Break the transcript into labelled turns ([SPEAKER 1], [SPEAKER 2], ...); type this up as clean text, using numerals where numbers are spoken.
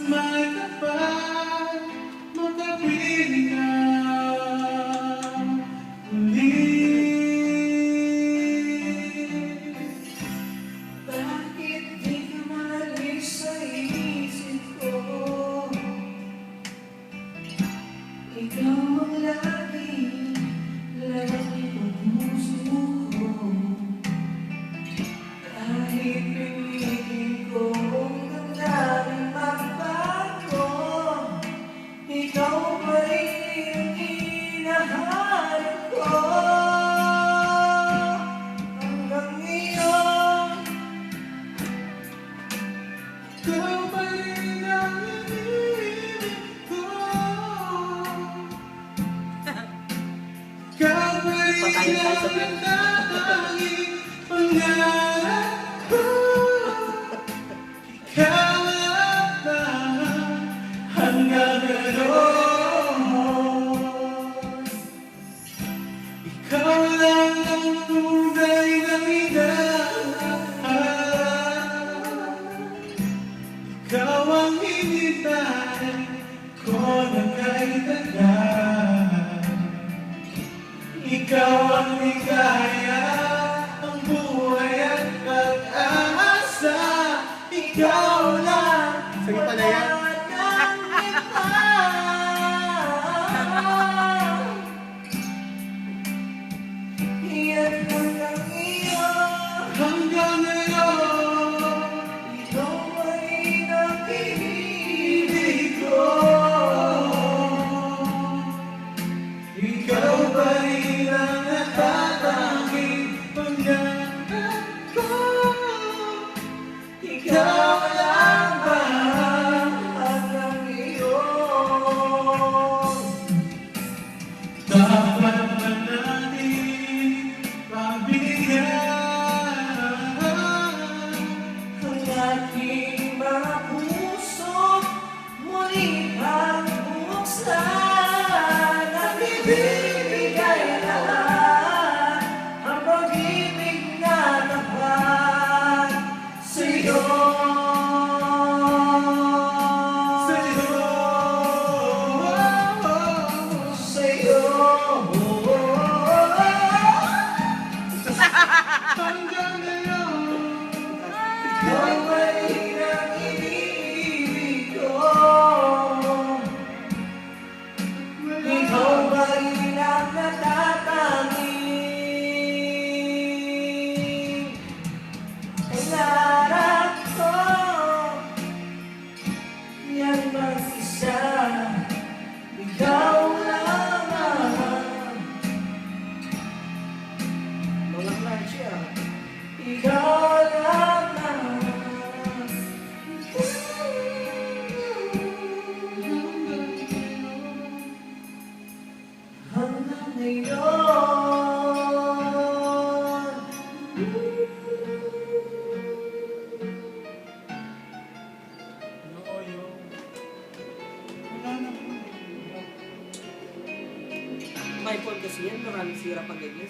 [SPEAKER 1] mata pa, makapiling ka ulit.
[SPEAKER 2] Bakit di ka maalis sa isip ko? Ikaw ang laging lalaki ng puso ko. Kahit pilitin ko ang daming magbago, ikaw pa rin ang hinahanap ko. Hanggang ngayon,
[SPEAKER 1] Ikaw pa rin ang iniibig ko. Ikaw pa rin ang tanging pangarap ko. Ikaw lang ba hanggang ngayon? Ikaw lang ang tunay na minamahal. Ikaw ang hinintay ko ng kahit tagal. Ikaw ang ligaya, ang buhay at pag-asa. Ikaw lang. Sige pala yan. Hanggang ngayon,
[SPEAKER 2] ikaw pa rin ang
[SPEAKER 1] ibig ko. Ikaw pa rin ang natatanging pangarap ko. Ikaw lang ba
[SPEAKER 2] hanggang ngayon.
[SPEAKER 1] dapat ba natin pabigyan
[SPEAKER 2] Ang ating mga puso muli pang buksan at ibibigay lahat ang pag-ibig na tapat sa'yo.
[SPEAKER 1] sa'yo.
[SPEAKER 2] Sa'yo.
[SPEAKER 1] Hanggang ngayon,
[SPEAKER 2] Ikaw pa rin ang iniibig ko. Ikaw pa rin ang natatanging pangarap ko. Yan mag-isa, ikaw lamang. Walang lunch yan. Ikaw lamang. Hanggang ngayon.
[SPEAKER 1] oo yun. Wala na po.
[SPEAKER 3] My phone kasi yan, maraming sira pag ganyan.